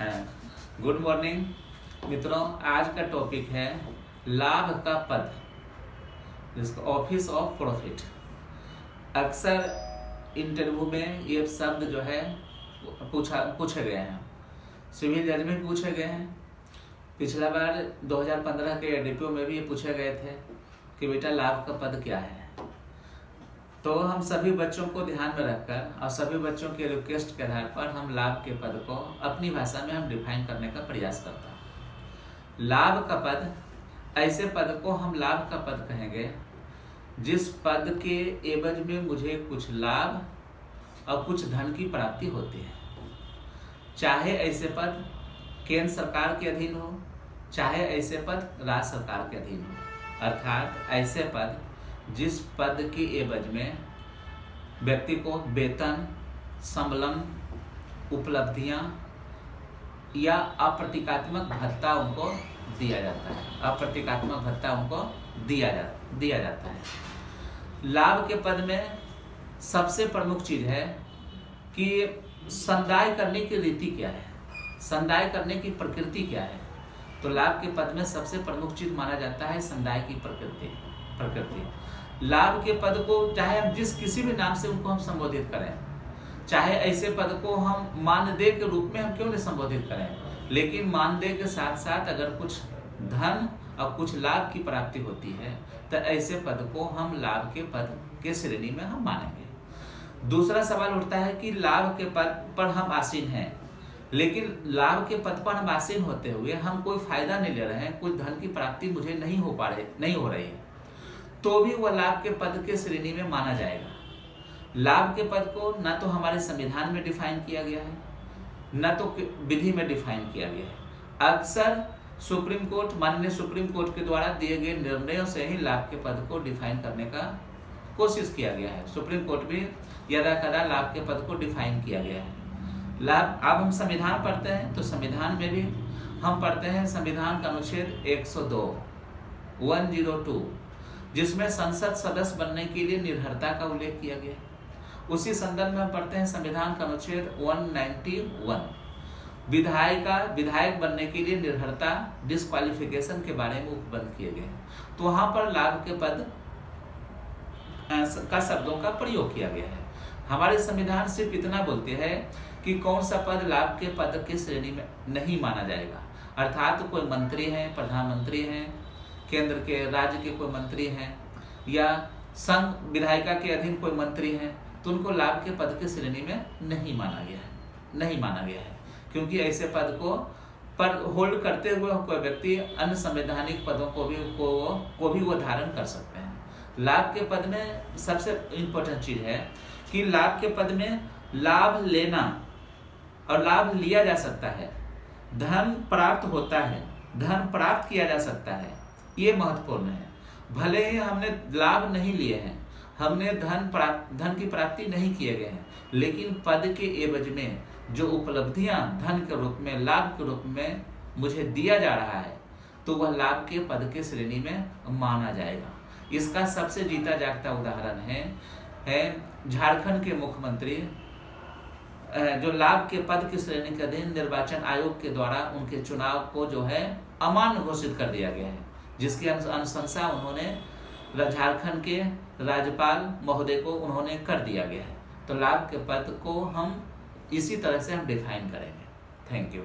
है। Good morning मित्रों, आज का टॉपिक है लाभ का पद, जिसको ऑफिस ऑफ प्रॉफिट। अक्सर इंटरव्यू में ये शब्द जो है पूछे गए हैं, सिविल जज में पूछे गए हैं। पिछला बार 2015 के एडीपीओ में भी ये पूछे गए थे कि बेटा लाभ का पद क्या है। तो हम सभी बच्चों को ध्यान में रखकर और सभी बच्चों के रिक्वेस्ट के आधार पर हम लाभ के पद को अपनी भाषा में हम डिफाइन करने का प्रयास करते हैं। लाभ का पद, ऐसे पद को हम लाभ का पद कहेंगे जिस पद के एवज में मुझे कुछ लाभ और कुछ धन की प्राप्ति होती है। चाहे ऐसे पद केंद्र सरकार के अधीन हो, चाहे ऐसे पद राज्य सरकार के अधीन हो, अर्थात ऐसे पद जिस पद के एवज में व्यक्ति को वेतन, संबलम, उपलब्धियां या अप्रतीकात्मक भत्ता उनको दिया जाता है। अप्रतीकात्मक भत्ता उनको दिया जाता है। लाभ के पद में सबसे प्रमुख चीज है कि संदाय करने की रीति क्या है, संदाय करने की प्रकृति क्या है। तो लाभ के पद में सबसे प्रमुख चीज माना जाता है संदाय की प्रकृति। लाभ के पद को चाहे हम किसी भी नाम से उनको हम संबोधित करें, चाहे ऐसे पद को हम मानदेय के रूप में हम क्यों नहीं संबोधित करें, लेकिन मानदेय के साथ साथ अगर कुछ धन और कुछ लाभ की प्राप्ति होती है तो ऐसे पद को हम लाभ के पद के श्रेणी में हम मानेंगे। दूसरा सवाल उठता है कि लाभ के पद पर हम आसीन हैं, लेकिन लाभ के पद पर हम आसीन होते हुए हम कोई फायदा नहीं ले रहे हैं, कोई धन की प्राप्ति मुझे नहीं हो रही है, तो भी वह लाभ के पद के श्रेणी में माना जाएगा। लाभ के पद को न तो हमारे संविधान में डिफाइन किया गया है, न तो विधि में डिफाइन किया गया है। अक्सर सुप्रीम कोर्ट, माननीय सुप्रीम कोर्ट के द्वारा दिए गए निर्णयों से ही लाभ के पद को डिफाइन करने का कोशिश किया गया है। सुप्रीम कोर्ट भी यदा कदा लाभ के पद को डिफाइन किया गया है। लाभ, अब हम संविधान पढ़ते हैं तो संविधान में भी हम पढ़ते हैं संविधान का अनुच्छेद 102 जिसमें संसद सदस्य बनने के लिए निर्भरता का उल्लेख किया गया है। उसी संदर्भ में हम पढ़ते हैं संविधान का अनुच्छेद 191 विधायक बनने के लिए निर्भरता, डिस्क्वालिफिकेशन के बारे में उपबंध किए गए। तो वहां पर लाभ के पद का शब्दों का प्रयोग किया गया है। हमारे संविधान सिर्फ इतना बोलते हैं कि कौन सा पद लाभ के पद की श्रेणी में नहीं माना जाएगा, अर्थात कोई मंत्री हैं, प्रधानमंत्री हैं, केंद्र के राज्य के कोई मंत्री हैं या संघ विधायिका के अधीन कोई मंत्री हैं, तो उनको लाभ के पद की श्रेणी में नहीं माना गया है, क्योंकि ऐसे पद पर होल्ड करते हुए कोई व्यक्ति अन्य संवैधानिक पदों को भी वो धारण कर सकते हैं। लाभ के पद में सबसे इम्पोर्टेंट चीज है कि लाभ के पद में लाभ लेना और लाभ लिया जा सकता है, धन प्राप्त होता है, धन प्राप्त किया जा सकता है, ये महत्वपूर्ण है। भले ही हमने लाभ नहीं लिए हैं, हमने धन की प्राप्ति नहीं किए गए हैं, लेकिन पद के एवज में जो उपलब्धियां धन के रूप में, लाभ के रूप में मुझे दिया जा रहा है, तो वह लाभ के पद के श्रेणी में माना जाएगा। इसका सबसे जीता जागता उदाहरण है झारखंड के मुख्यमंत्री, जो लाभ के पद की श्रेणी के अधीन निर्वाचन आयोग के द्वारा उनके चुनाव को जो है अमान्य घोषित कर दिया गया है, जिसकी अनुशंसा उन्होंने झारखंड के राज्यपाल महोदय को उन्होंने कर दिया गया है। तो लाभ के पद को हम इसी तरह से हम डिफाइन करेंगे। Thank you.